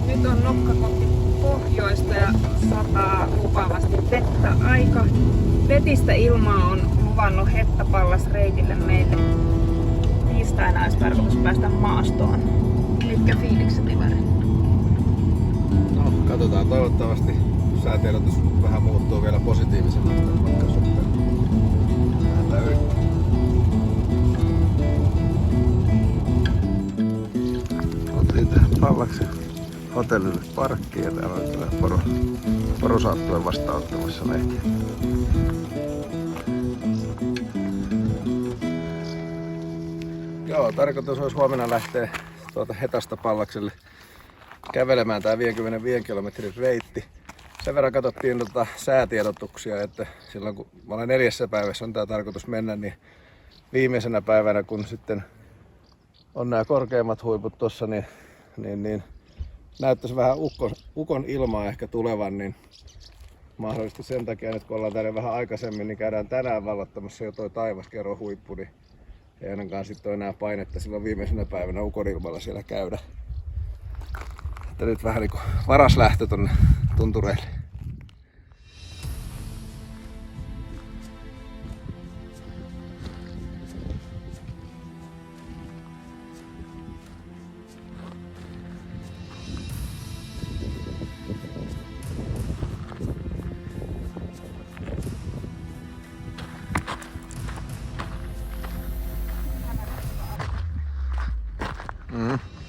Nyt on nokka kohti pohjoista ja sataa lupaavasti vettä. Aika vetistä ilmaa on luvannut Hettapallas-reitille meille. Tiistaina olisi tarkoitus päästä maastoon. Mitkä fiilikset, Ivari? No, katsotaan. Toivottavasti säätiedotus vähän muuttuu vielä positiivisemmaksi tämän matkan suhteen. Lähdetään yrittämään. Otin tähän Pallaksen hotellille parkkiin ja täällä on kyllä porosaattuen vastaanottamassa meitä. Joo, tarkoitus olisi huomenna lähteä tuolta Hetasta Pallakselle kävelemään tää 55 kilometrin reitti. Sen verran katsottiin säätiedotuksia, että silloin kun mä olen 4 päivässä on tää tarkoitus mennä, niin viimeisenä päivänä kun sitten on nämä korkeimmat huiput tossa, niin näyttäisi vähän ukon ilmaa ehkä tulevan, niin mahdollisesti sen takia nyt kun ollaan täällä vähän aikaisemmin, niin käydään tänään vallottamassa jo toi taivaskerron huippu, niin ei ainakaan sitten ole enää painetta silloin viimeisenä päivänä ukonilmalla siellä käydä. Että nyt vähän niinku varas lähtö tonne tuntureille.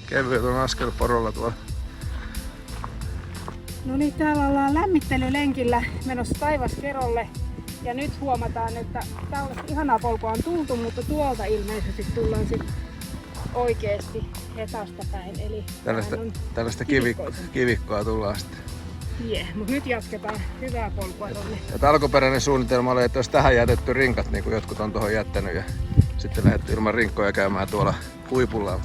Kevyet on askel porolla tuolla. No niin, täällä ollaan lämmittelylenkillä menossa taivaskerolle. Ja nyt huomataan, että tällaista ihanaa polkua on tultu, mutta tuolta ilmeisesti tullaan sitten oikeesti Hetasta päin. Eli tällaista kivikkoa tullaan sitten. Mutta nyt jatketaan hyvää polkua tonne. Alkuperäinen suunnitelma oli, että olisi tähän jätetty rinkat, niin kuin jotkut on tuohon jättänyt. Ja sitten lähdetty ilman rinkkoja käymään tuolla huipulla.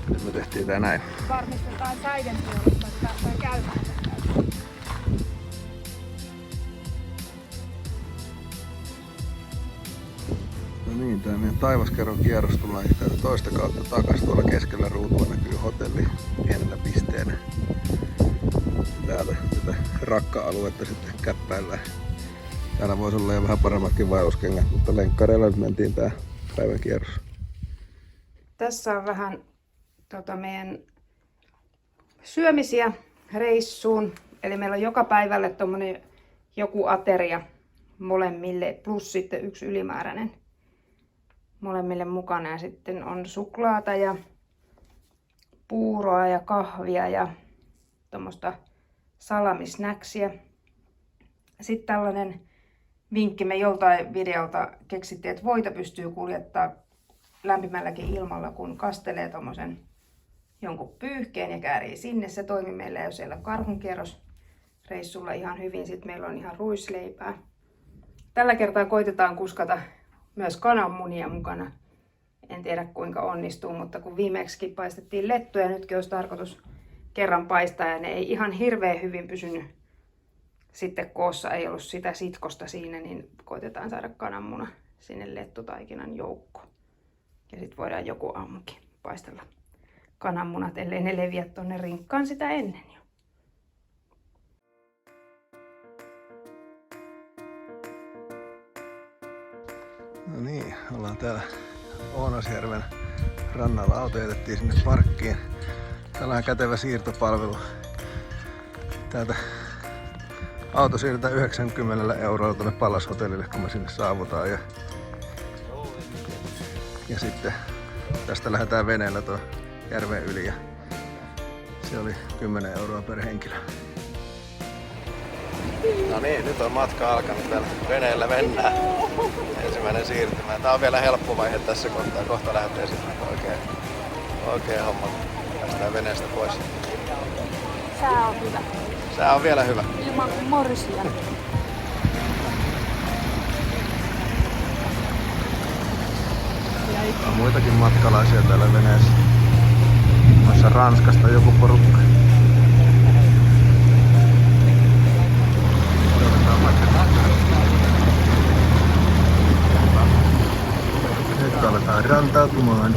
Mutta nyt me tehtiin tää näin. Varmistetaan säiden puolesta, että päästään käymään. No niin, tää meidän taivaskerron kierros tullaan täältä toista kautta takas. Tuolla keskellä ruutua näkyy hotelli pienellä pisteenä. Täältä tätä rakka-aluetta sitten käppäillään. Täällä voisi olla jo vähän paremmatkin vaelluskengät, mutta lenkkareilla nyt mentiin tää päivän kierros. Tässä on vähän meidän syömisiä reissuun. Eli meillä on joka päivälle tommonen joku ateria molemmille plus sitten yksi ylimääräinen molemmille mukana. Ja sitten on suklaata ja puuroa ja kahvia ja tommoista salamisnäksiä. Sitten tällainen vinkki, me joltain videolta keksittiin, että voita pystyy kuljettaa lämpimälläkin ilmalla, kun kastelee tommosen jonkun pyyhkeen ja käärii sinne. Se toimi meillä jo siellä karhunkierrosreissulla ihan hyvin. Sitten meillä on ihan ruisleipää. Tällä kertaa koitetaan kuskata myös kananmunia mukana. En tiedä kuinka onnistuu, mutta kun viimeksi paistettiin lettuja, nytkin olisi tarkoitus kerran paistaa ja ne ei ihan hirveän hyvin pysynyt sitten koossa. Ei ollut sitä sitkosta siinä, niin koitetaan saada kananmuna sinne lettutaikinan joukkoon. Ja sitten voidaan joku aamukin paistella kananmunat, ellei ne leviä tonne rinkkaan sitä ennen jo. No niin, ollaan täällä Oonasjärven rannalla. Auto jätettiin sinne parkkiin. Täällä on kätevä siirtopalvelu. Täältä auto siirretään 90 € tuonne Pallas-hotellille, kun me sinne saavutaan. Ja sitten tästä lähdetään veneellä tuon järven yli ja se oli 10 € per henkilö. No niin, nyt on matka alkanut, täällä veneellä mennään. Ensimmäinen siirtymä. Tää on vielä helppo vaihe tässä kohtaa. Kohta lähtee sitten oikein homma. Päästään veneestä pois. Sää on hyvä. Sää on vielä hyvä. Ilman morsia. On muitakin matkalaisia täällä veneessä. Noissa Ranskasta joku porukka. Nyt aletaan rantautumaan.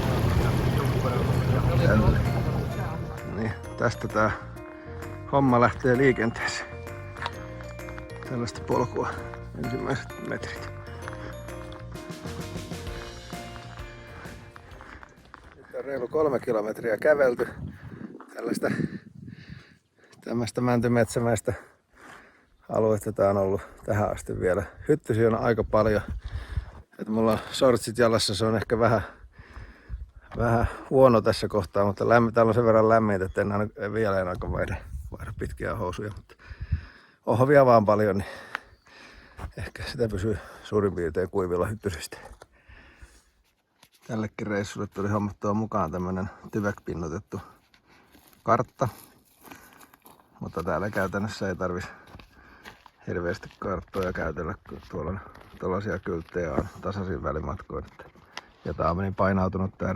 Tälle. tästä tää homma lähtee liikenteeseen. Tällaista polkua ensimmäiset metrit. Nyt on reilu 3 kilometriä kävelty tämmöistä mäntymetsämäistä aluetta. Tää on ollut tähän asti vielä. Hyttysiä on aika paljon. Et mulla on shortsit jalassa, se on ehkä vähän huono tässä kohtaa, mutta täällä on sen verran lämmintä, että vielä en aika vaihda pitkiä housuja. Mutta ohvia vaan paljon, niin ehkä sitä pysyy suurin piirtein kuivilla hyttysistä. Tällekin reissulle tuli hommattua mukaan tämmönen tyvekpinnotettu kartta. Mutta täällä käytännössä ei tarvitsisi hirveästi karttoja käytellä, kun tuolla on tällaisia kylttejä on tasaisin välimatkoin. Ja tää on niin painautunut tää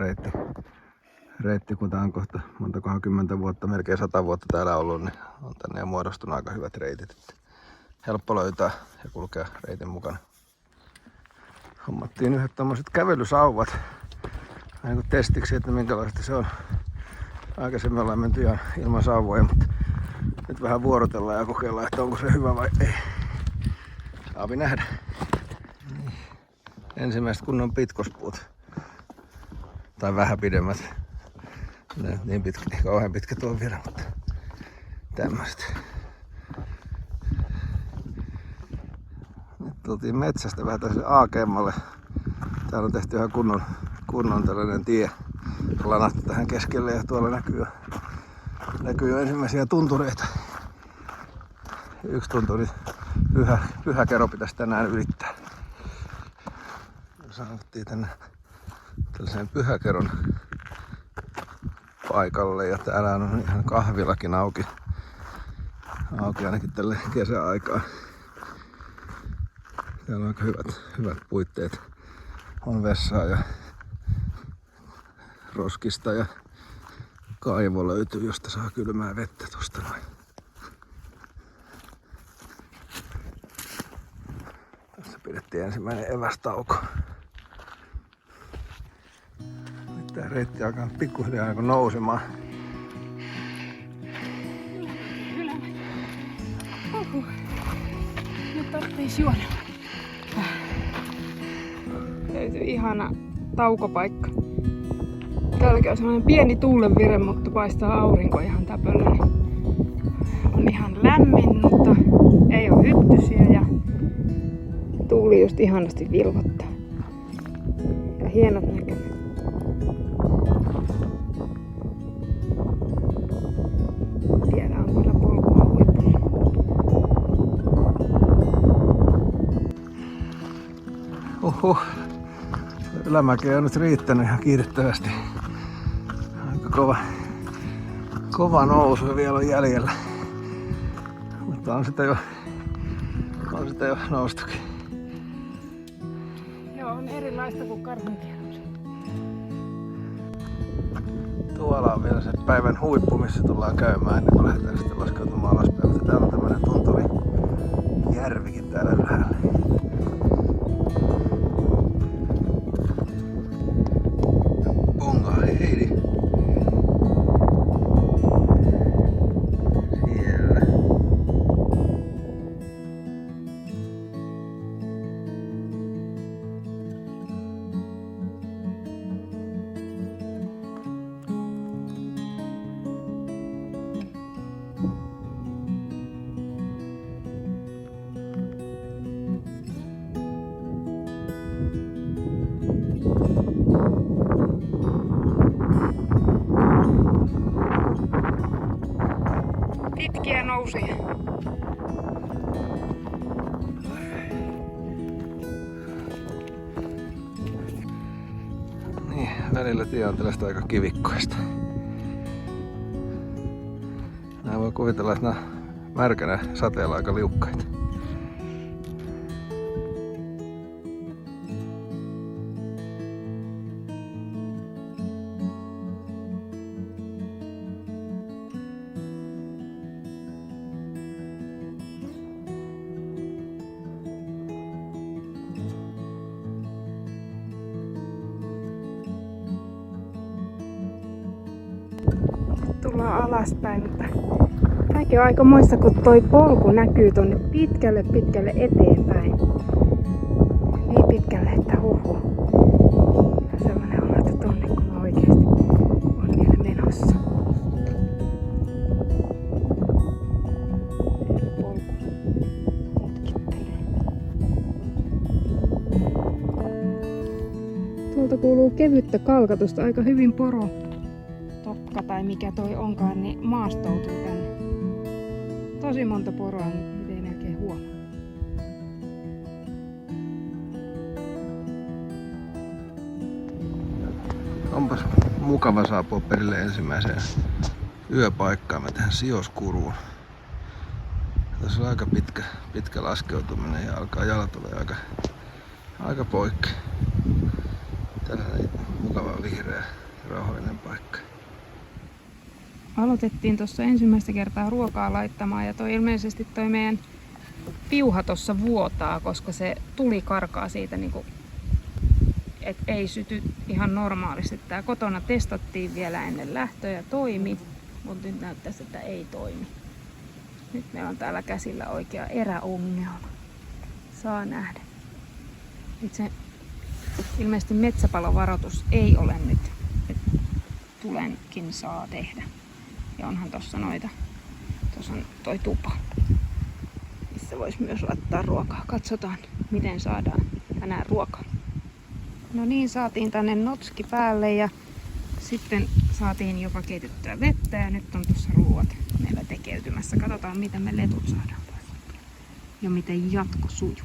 reitti, kun tää on kohta montakohan 10 vuotta, melkein 100 vuotta täällä ollut, niin on tänne jo muodostunut aika hyvät reitit. Että helppo löytää ja kulkea reitin mukana. Hommattiin yhdet tommoset kävelysauvat vähän kuin testiksi, että minkälaista se on. Aikaisemmin ollaan menty ihan ilman sauvoja, mutta nyt vähän vuorotellaan ja kokeillaan, että onko se hyvä vai ei. Saavi nähdä. Ensimmäiset kunnon pitkospuut. Tai vähän pidemmät. Ne niin pitkä, ei kauhean pitkä tuo vielä, mutta tämmöiset. Nyt tultiin metsästä vähän tällaiselle aakeemmalle. Täällä on tehty ihan kunnon tällainen tie. Lanattu tähän keskelle ja tuolla näkyy jo ensimmäisiä tuntureita. Yksi tunturi Pyhäkero pitäisi tänään ylittää. Saavuttiin tänne tällaisen Pyhäkeron paikalle ja täällä on ihan kahvilakin auki ainakin tälle kesäaikaan. Täällä on aika hyvät puitteet. On vessaa ja roskista ja kaivo löytyy, josta saa kylmää vettä tosta noin. Tässä pidettiin ensimmäinen evästauko. Nyt tää reitti alkaa pikkuhiljaa nousemaan. Nyt tarvitsisi juoda. Löytyy ihana taukopaikka. Täälläkin on sellainen pieni tuulenvire, mutta paistaa aurinko ihan täpöllä. On ihan lämmin, mutta ei ole hyttysiä ja tuuli just ihanasti vilvottaa. Ja hienot näkymät. Vielä on kyllä polkua huipulla. Ylämäkeä on nyt riittänyt ihan kiitettävästi. Aika kova nousu vielä on jäljellä. Mutta on sitä jo noustukin. Joo, on erilaista kuin karhunkierros. Tuolla on vielä se päivän huippu, missä tullaan käymään ennen kuin lähdetään sitten laskeutumaan alaspäin. Mutta täällä on tämmönen tunturi järvikin täällä ylhäällä. Bonga Heidi. Siellä. Pitkiä nousuja. Niin, välillä tie on tällaista aika kivikkoista. Nää voi kuvitella, että nää märkänä sateella aika liukkaita. tullaan alaspäin, mutta tämäkin on aika moista, kun toi polku näkyy tonne pitkälle eteenpäin. Niin pitkälle, että huhu. Sellainen olo, että tonne kun oikeesti on vielä menossa. Polku mutkittelee. Tuolta kuuluu kevyttä kalkatusta, aika hyvin poro. Tokka tai mikä toi onkaan, niin maastoutuu tänne. Tosi monta poroa, mutta ei melkein huomaa. Onpas mukava saapua perille ensimmäiseen yöpaikkaamme tähän Sioskuruun. Tässä on aika pitkä laskeutuminen ja alkaa jalat olla aika poikki. Tällainen mukava vihreä rauhallinen paikka. Aloitettiin tuossa ensimmäistä kertaa ruokaa laittamaan ja ilmeisesti toi meidän piuha tuossa vuotaa, koska se tuli karkaa siitä niinku, et ei syty ihan normaalisti. Tää kotona testattiin vielä ennen lähtöä ja toimi, mutta nyt näyttäisi, että ei toimi. Nyt meillä on täällä käsillä oikea eräongelma. Saa nähdä. Itse ilmeisesti metsäpalovaroitus ei ole nyt, että tulenkin saa tehdä. Ja onhan tossa noita. Tuossa on toi tupa, missä voisi myös laittaa ruokaa. Katsotaan, miten saadaan tänään ruokaa. No niin, saatiin tänne notski päälle ja sitten saatiin jopa keitettyä vettä ja nyt on tuossa ruuat meillä tekeytymässä. Katsotaan, miten me letut saadaan taas. Ja miten jatko sujuu.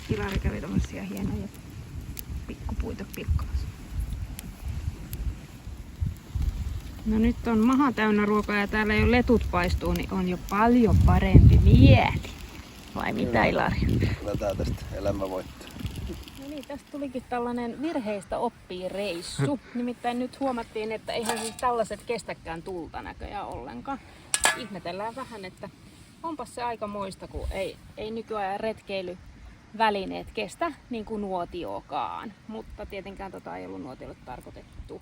Ilari kävi tommosia hienoja pikkupuita pilkkaamassa. No nyt on maha täynnä ruokaa ja täällä jo letut paistuu, niin on jo paljon parempi mieli. Vai mitä, Ilari? Kyllä tää tästä elämä voittaa. No niin, tästä tulikin tällainen virheistä oppii reissu. Nimittäin nyt huomattiin, että eihän siis tällaiset kestäkään tulta näköjään ollenkaan. Ihmetellään vähän, että onpas se aika moista, kun ei nykyajan retkeilyvälineet kestä niin kuin nuotiokaan. Mutta tietenkään tota ei ollut nuotiolle tarkoitettu.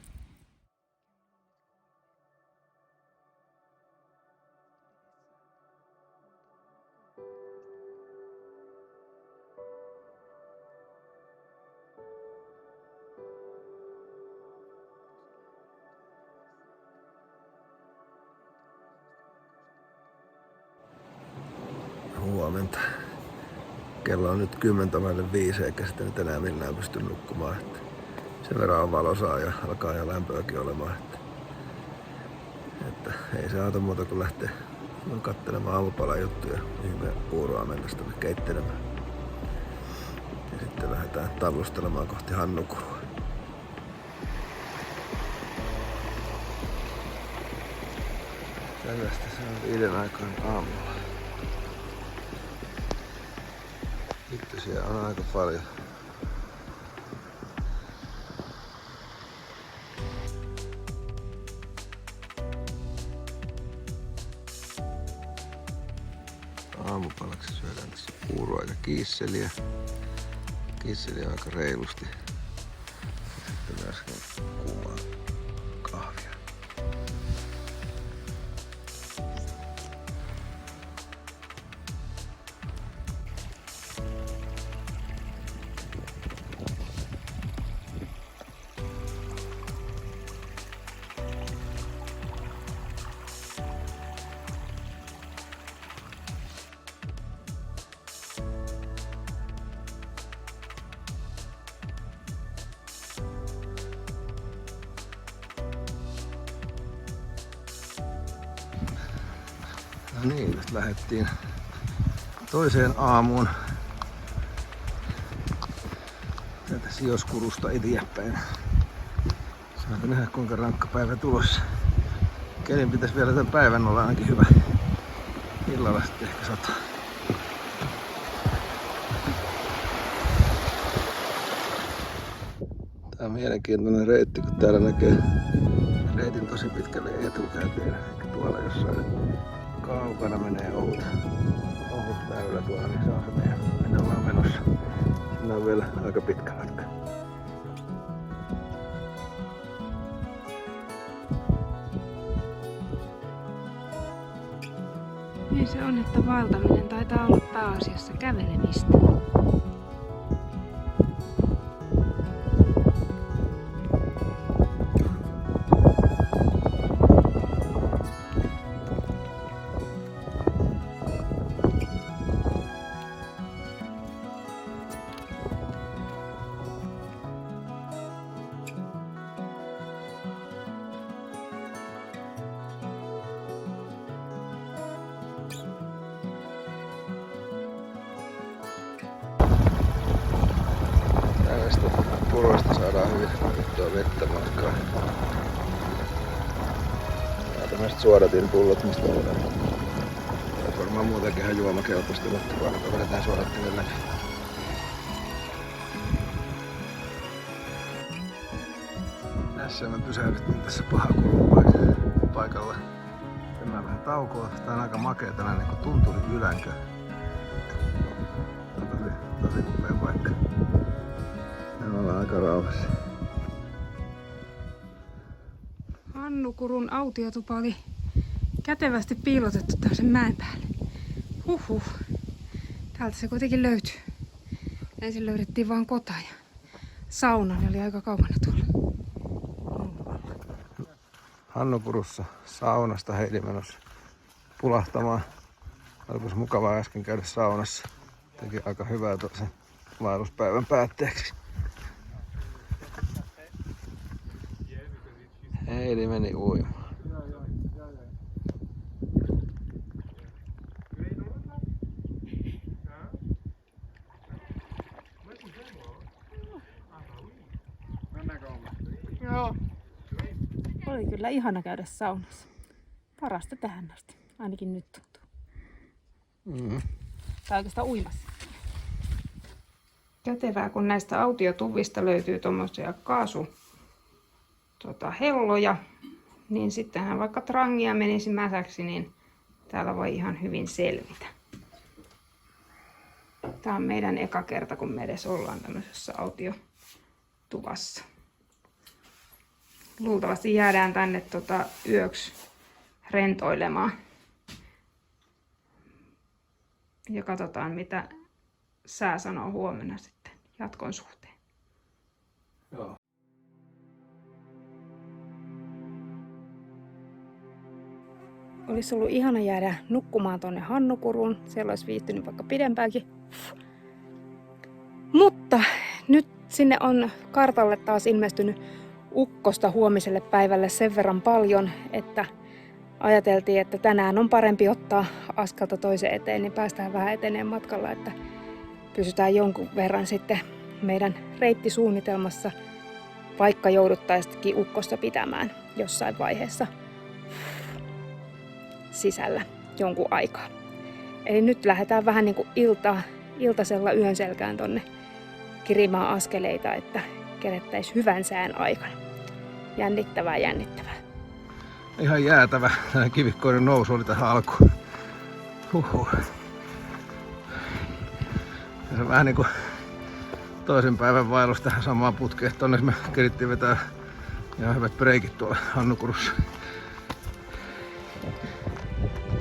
Huomenta. Kello on nyt 10:05 eikä sitten nyt enää millään pysty nukkumaan. Että sen verran on valosaa ja alkaa jo lämpöäkin olemaan. Että ei se auta muuta kuin lähteä katselemaan aamupalan juttuja, mihin me puuroa mennessä tänne keittelemään. Ja sitten lähdetään tallustelemaan kohti Hannukurua. Tällaista se on 5 aikaan aamulla. Hittosia on aika paljon. Aamupalaksi syödään tässä puuroa ja kiisseliä. Kiisseliä aika reilusti. Ja sitten myös kuumaa kahvia. No niin, nyt lähdettiin toiseen aamuun täältä Sioskurusta eteenpäin. Saatan nähdä kuinka rankka päivä tulossa. Kelin pitäisi vielä tämän päivän olla ainakin hyvä. Illalla sitten ehkä sataa. Tää on mielenkiintoinen reitti, kun täällä näkee reitin tosi pitkälle etukäteen. Ehkä tuolla jossain kaukana menee ohut väylä tuolla, niin se on se meidän, minne ollaan menossa. Sinne on vielä aika pitkä matka. Niin se on, että vaeltaminen taitaa olla pääasiassa kävelemistä. Näistä puroista saadaan hyvin otettua vettä matkaan. Nämä tämmöiset suodatinpullot, mistä voidaan. Tämä varmaan muutenkin ihan juomakelpoista, mutta vaan vedetään suodattimen läpi. Tässä me pysähdyttiin tässä Pahakulun paikalla. Mennään vähän taukoa. Tää on aika makea tällainen kuin Tunturi Ylänkö. Tosi upea paikka. Me ollaan aika rauhassa. Hannukurun autiotupa oli kätevästi piilotettu tämmöisen mäen päälle. Huhhuh. Täältä se kuitenkin löytyy. Ensin löydettiin vaan kota ja sauna, ne oli aika kaukana tuolla. Hannukurussa saunasta Heidi menossa pulahtamaan. Olipas mukavaa äsken käydä saunassa. Teki aika hyvää sen vaelluspäivän päätteeksi. Heidi meni uimaan. Joo. Oli kyllä ihana käydä saunassa. Parasta tähän asti. Ainakin nyt tuntuu. Tai oikeastaan uimassa. Kätevää, kun näistä autiotuvista löytyy tommosia helloja, niin sittenhän vaikka trangia menisi mäsäksi, niin täällä voi ihan hyvin selvitä. Tää on meidän eka kerta, kun me edes ollaan tämmöisessä autiotuvassa. Luultavasti jäädään tänne yöksi rentoilemaan. Ja katsotaan, mitä sää sanoo huomenna sitten jatkon suhteen. Joo. Olisi ollut ihana jäädä nukkumaan tonne Hannukuruun. Siellä olisi viihtynyt vaikka pidempäänkin. Mutta nyt sinne on kartalle taas ilmestynyt ukkosta huomiselle päivälle sen verran paljon, että ajateltiin, että tänään on parempi ottaa askelta toisen eteen, niin päästään vähän eteneen matkalla, että pysytään jonkun verran sitten meidän reittisuunnitelmassa, vaikka jouduttaisikin ukkosta pitämään jossain vaiheessa sisällä jonkun aikaa. Eli nyt lähdetään vähän niin kuin iltasella yön selkään tonne kirimään askeleita, että kerettäisiin hyvän sään aikana. Jännittävää. Ihan jäätävä kivikkoinen nousu oli tähän alkuun. Huhhuh. Se on vähän niinku toisen päivän vaellus tähän samaan putkeen. Tonne me kerittiin vetää ihan hyvät breikit tuolla Hannukurussa.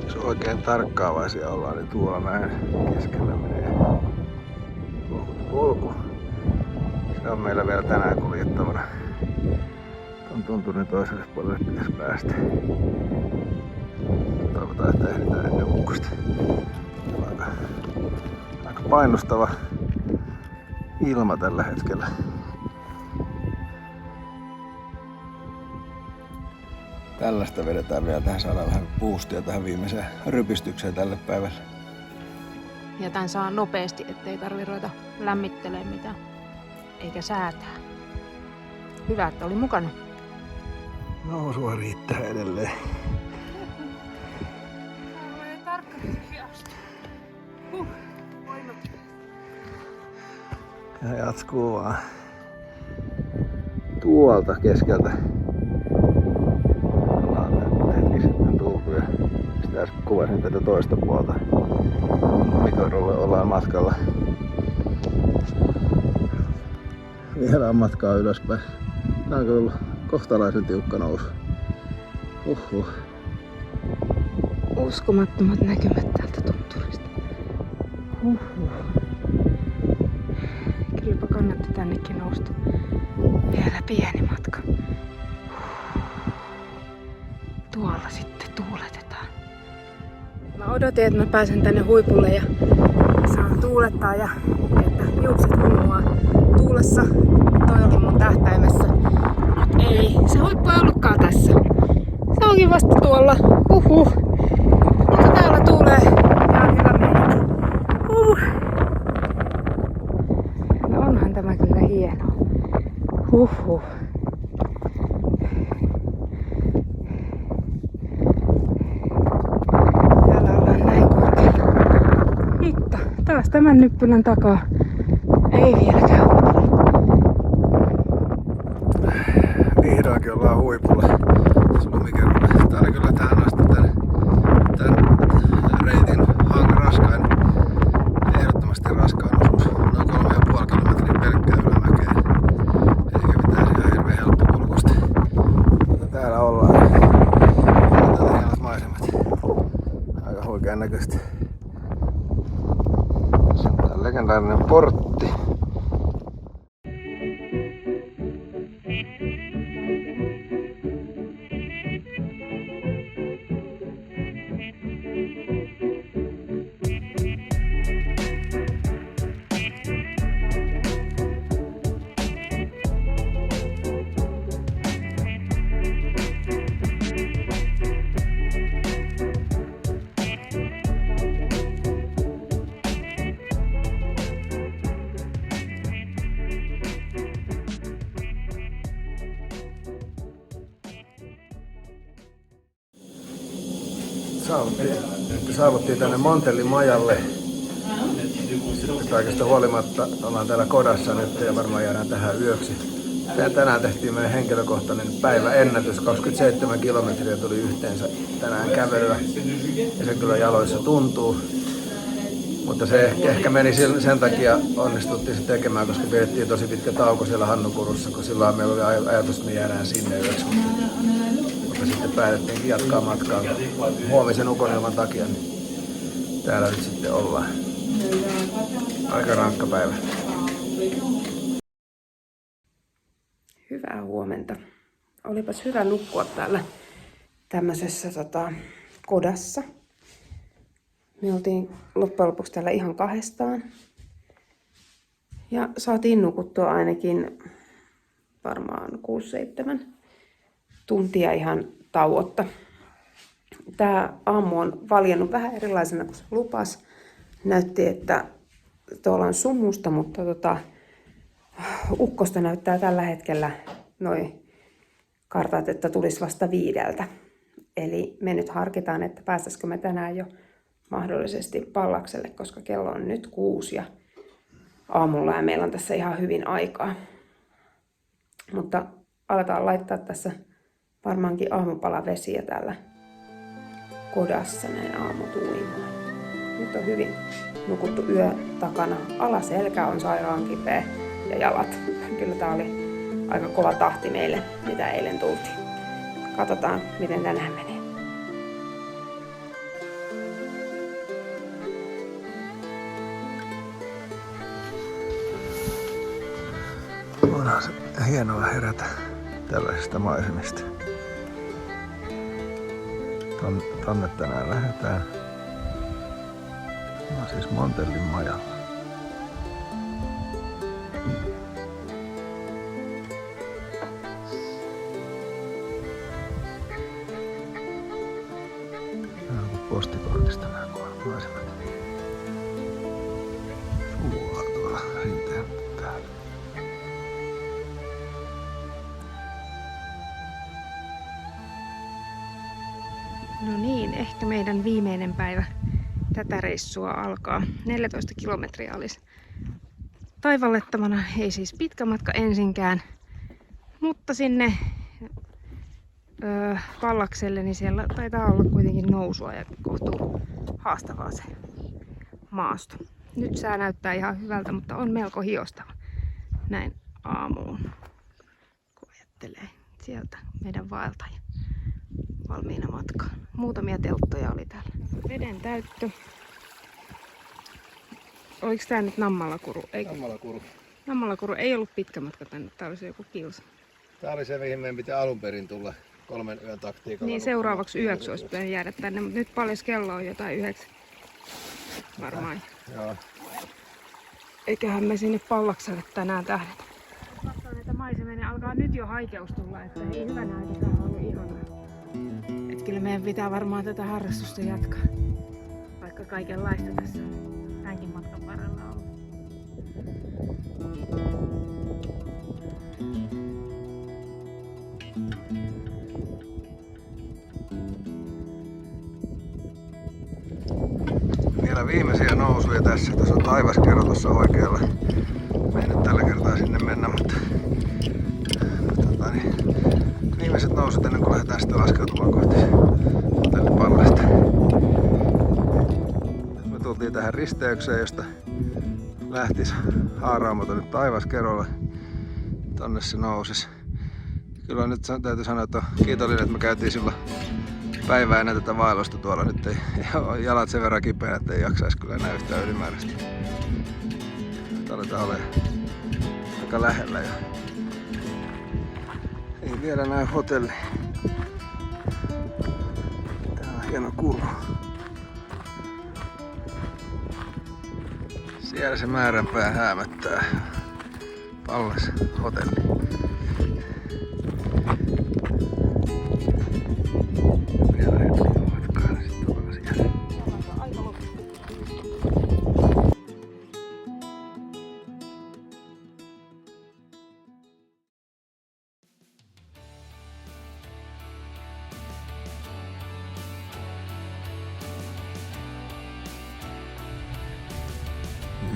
Jos oikein tarkkaavaisia ollaan, niin tuolla näin keskellä menee polku. Se on meillä vielä tänään kuljettavana. Tuon tunturin toiselle puolelle pitäisi päästä. Toivotaan, että ehditään ennen ukkosta. Aika painostava ilma tällä hetkellä. Tällaista vedetään vielä tähän, saadaan vähän boostia tähän viimeiseen rypistykseen tälle päivälle. Ja tän saa nopeasti, ettei tarvi ruveta lämmittelemään mitään, eikä säätää. Hyvä, että oli mukana. Nousua riittää edelleen. Ja jatkuu vaan tuolta keskeltä. Ollaan hetki sitten tultu ja sitä äsken kuvasin tätä toista puolta. Mikorulle ollaan matkalla. Vielä on matkaa ylöspäin. Tää on kyllä ollut kohtalaisen tiukka nousu. Uskomattomat näkymät täältä tunturista. Kylläpä kannatti tännekin nousta. Vielä pieni matka. Tuolla sitten tuuletetaan. Mä odotin, että mä pääsen tänne huipulle ja saan tuulettaa ja että hiukset humua tuulessa. Toi oli mun tähtäimessä. Mut ei, se huippu ei ollutkaan tässä. Se onkin vasta tuolla. Mutta täällä tuulee ihan hyvä meininki. No onhan tämä kyllä hienoa. Täällä ollaan näin korkealla. Hitta, taas tämän nyppylän takaa. Ei vieläkään huipulla. Vihdoinkin ollaan huipulla. Lumikerrolla. Tää oli kyllä tähän asti tän reitin raskain, ehdottomasti raskain osuus. Noin 3,5 kilometriä pelkkää ylämäkeä. Eikä mitään ihan hirveän helppokulkusta. Mutta täällä ollaan. Täällä hienot maisemat. Aika huikean näköistä. Se on tää legendaarinen portti. Saavuttiin tänne Montellin majalle. Sitten kaikesta huolimatta ollaan täällä kodassa nyt ja varmaan jäädään tähän yöksi. Tänään tehtiin meidän henkilökohtainen päiväennätys. 27 kilometriä tuli yhteensä tänään kävelyä. Ja se kyllä jaloissa tuntuu. Mutta se ehkä meni sen takia onnistuttiin se tekemään, koska pidettiin tosi pitkä tauko siellä Hannukurussa, kun silloin meillä oli ajatus, että me jäädään sinne yöksi. Mutta sitten päätettiin jatkaa matkaa huomisen ukonilman takia, niin täällä nyt sitten ollaan. Aika rankka päivä. Hyvää huomenta. Olipas hyvä nukkua täällä tämmöisessä kodassa. Me oltiin loppujen lopuksi täällä ihan kahdestaan. Ja saatiin nukuttua ainakin varmaan 6-7 tuntia ihan tauotta. Tää aamu on valjennut vähän erilaisena kuin se lupas. Näytti, että tuolla on sumusta, mutta ukkosta näyttää tällä hetkellä noi kartat, että tulisi vasta 5. Eli me nyt harkitaan, että päästäisikö me tänään jo mahdollisesti Pallakselle, koska kello on nyt 6 ja aamulla ja meillä on tässä ihan hyvin aikaa. Mutta aletaan laittaa tässä varmaankin aamupalavesiä täällä kodassa näin aamutuimaan. Nyt on hyvin nukuttu yö takana. Alaselkä on sairaan kipeä ja jalat. Kyllä tää oli aika kova tahti meille, mitä eilen tultiin. Katsotaan, miten tänään menee. Onhan se hienoa herätä tällaisista maisemista. Tonne tänään lähdetään. No siis Montellin majalla. Nämä on postikortista nämä maisemat. Suuaa tuolla rinteen täällä. No niin, ehkä meidän viimeinen päivä tätä reissua alkaa. 14 kilometriä olisi taivallettavana, ei siis pitkä matka ensinkään, mutta sinne Pallakselle, niin siellä taitaa olla kuitenkin nousua ja kohtuu haastavaa se maasto. Nyt sää näyttää ihan hyvältä, mutta on melko hiostava näin aamuun, kun ajattelee sieltä meidän vaeltaja. valmiina matkaan. Muutamia telttoja oli täällä. Veden täyttö. Oliko tää nyt Nammalakuru? Nammalakuru. Nammalakuru ei ollut pitkä matka tänne, tää oli se joku kilsa. Tää oli se, mihin meidän piti alun perin tulla 3 yön taktiikalla. Niin seuraavaksi yöksi olisi pitänyt jäädä tänne, mutta nyt paljon kello on jotain 9 varmaan. Joo. Eiköhän me sinne Pallakselle tänään tähdätä. Katsotaan näitä maisemia, ne alkaa nyt jo haikeus tulla, että ei hyvänä aikana ollut ihanaa. Et kyllä meidän pitää varmaan tätä harrastusta jatkaa. Vaikka kaikenlaista tässä tämänkin matkan varrella on. Vielä viimeisiä nousuja tässä. Tässä on taivaskerro tuossa oikealla. Me ei nyt tällä kertaa sinne mennä, mutta viimeiset nousut ennen kuin lähdetään sitten laskeutumaan kohti hotellipallasta. Me tultiin tähän risteykseen, josta lähtisi haaraamo tonne taivaskerolle. Tonne se nousisi. Kyllä nyt täytyy sanoa, että kiitollinen, että me käytiin silloin päivää ennen tätä vaellusta tuolla. Nyt ei ole jalat sen verran kipeänä, että ei jaksaisi kyllä enää yhtään ylimääräistä. Aletaan olemaan aika lähellä jo. Ei vielä näy hotelli. Tää on hieno kulku. Siellä se määränpää häämöttää. Pallas hotelli.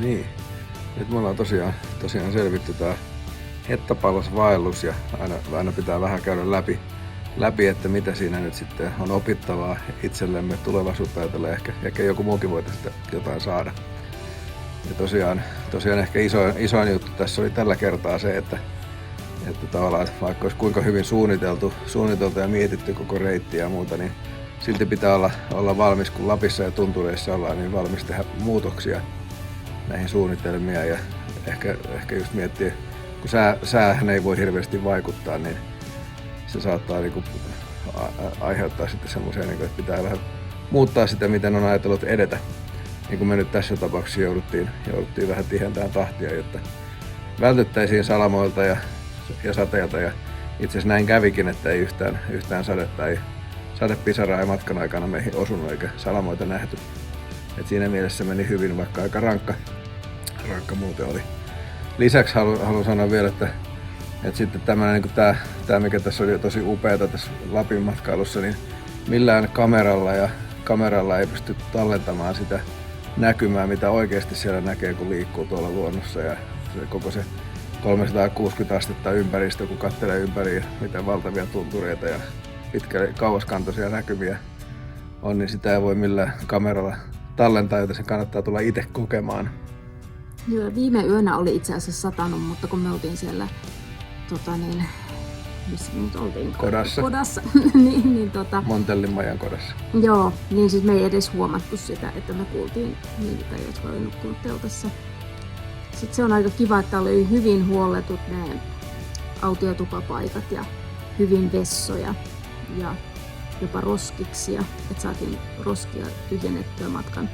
Niin, nyt me ollaan tosiaan selvitty tää Hettapallas-vaellus ja aina pitää vähän käydä läpi, että mitä siinä nyt sitten on opittavaa itsellemme tulevaisuutta ajatellen. Ehkä joku muukin voi tästä jotain saada. Ja tosiaan ehkä isoin juttu tässä oli tällä kertaa se, että tavallaan vaikka olisi kuinka hyvin suunniteltu ja mietitty koko reitti ja muuta, niin silti pitää olla valmis, kun Lapissa ja tuntureissa ollaan, niin valmis tehdä muutoksia näihin suunnitelmia ja ehkä just miettiä, kun säähän ei voi hirveästi vaikuttaa, niin se saattaa niinku aiheuttaa sitten semmoisia, että pitää vähän muuttaa sitä, miten on ajatellut edetä. Niin kuin me nyt tässä tapauksessa jouduttiin vähän tihentämään tahtia, jotta vältyttäisiin salamoilta ja sateilta. Ja itse asiassa näin kävikin, että ei yhtään sadepisaraa ei matkan aikana meihin osunut eikä salamoita nähty. Et siinä mielessä meni hyvin, vaikka aika rankka muuten oli. Lisäksi haluan sanoa vielä, että sitten tämmöinen niin tämä mikä tässä oli tosi upeata tässä Lapin matkailussa, niin millään kameralla ei pysty tallentamaan sitä näkymää, mitä oikeasti siellä näkee, kun liikkuu tuolla luonnossa. Ja koko se 360 astetta ympäristö, kun katselee ympäri ja miten valtavia tuntureita ja kauaskantoisia näkymiä on, niin sitä ei voi millään kameralla tallentaa, joten se kannattaa tulla itse kokemaan. Joo, viime yönä oli itse asiassa satanut, mutta kun me oltiin siellä, missä me nyt oltiin? Kodassa. niin, Montellin majan kodassa. Joo, niin siis me ei edes huomattu sitä, että me kuultiin niitä, jotka oli nukkunut teltassa. Sitten se on aika kiva, että oli hyvin huolletut ne autiotupapaikat ja hyvin vessoja ja jopa roskiksia, että saatiin roskia tyhjennettyä matkan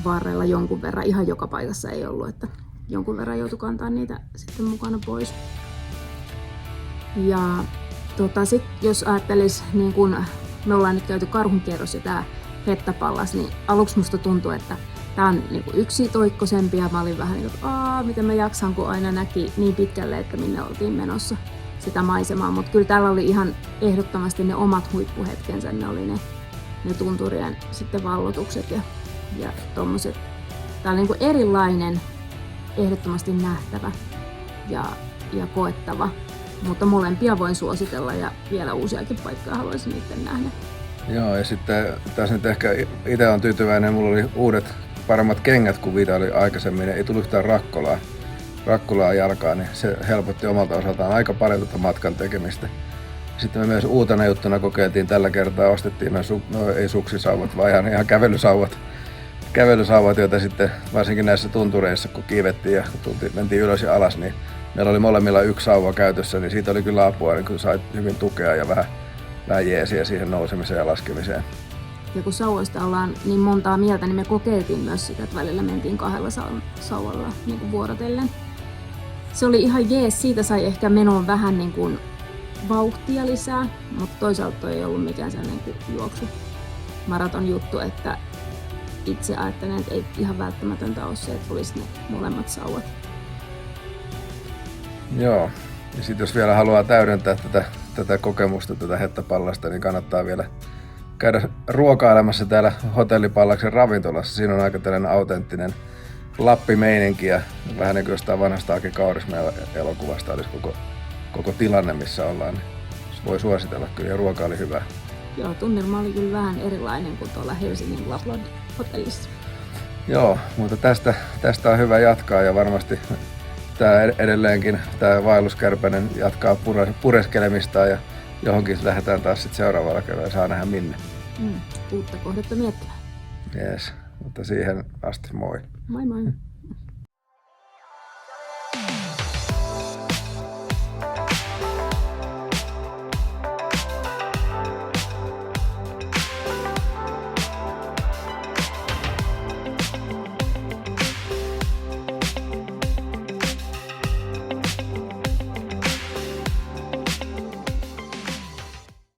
varrella jonkun verran. Ihan joka paikassa ei ollut, että jonkun verran joutui kantaa niitä sitten mukana pois. Ja sit, jos ajattelis, niin kun me ollaan nyt käyty karhunkierros ja tää Hettapallas, niin aluksi musta tuntui, että tää on niin yksitoikkoisempi ja mä olin vähän niin kuin, miten mä jaksan, kun aina näki niin pitkälle, että minne oltiin menossa sitä maisemaa. Mutta kyllä täällä oli ihan ehdottomasti ne omat huippuhetkensä, ne oli ne tunturien sitten vallotukset ja tommoset. Tää oli niin kuin erilainen, ehdottomasti nähtävä ja koettava. Mutta molempia voin suositella ja vielä uusiakin paikkoja haluaisin itse nähdä. Joo, ja sitten tässä nyt ehkä itse on tyytyväinen, mulla oli uudet paremmat kengät kuin mitä oli aikaisemmin. Ei tullut yhtään rakkolaa jalkaan, niin se helpotti omalta osaltaan aika paljon tätä matkan tekemistä. Sitten me myös uutena juttuna kokeiltiin tällä kertaa, ostettiin ei suksisauvat, vaan ihan kävelysauvat, joita sitten varsinkin näissä tuntureissa, kun kiivettiin ja mentiin ylös ja alas, niin meillä oli molemmilla yksi sauva käytössä, niin siitä oli kyllä apua, niin kyllä sai hyvin tukea ja vähän jeesiä siihen nousemiseen ja laskemiseen. Ja kun sauvoista ollaan niin montaa mieltä, niin me kokeiltiin myös sitä, että välillä mentiin 2 sauvalla niin kuin vuorotellen. Se oli ihan jees, siitä sai ehkä menoon vähän niin kuin vauhtia lisää, mutta toisaalta ei ollut mikään sellainen juoksu maraton juttu, että itse ajattelen, että ei ihan välttämätöntä ole se, että olisi ne molemmat sauvat. Joo, ja sitten jos vielä haluaa täydentää tätä kokemusta, tätä hettapallasta, niin kannattaa vielä käydä ruokailemassa täällä Hotellipallaksen ravintolassa. Siinä on aika tällainen autenttinen Lappi-meininki ja vähän niin kuin jostain vanhasta Aki Kaurismäen elokuvasta olisi koko tilanne, missä ollaan. Niin voi suositella kyllä ja ruoka oli hyvä. Joo, tunnelma oli kyllä vähän erilainen kuin tuolla Helsingin Lapland-hotellissa. Joo, mutta tästä on hyvä jatkaa ja varmasti edelleenkin tämä vaelluskärpänen jatkaa pureskelemista ja johonkin lähdetään taas sitten seuraavalla kerralla ja saa nähdä minne. Uutta kohdetta miettimään. Jees, mutta siihen asti moi. Moi moi.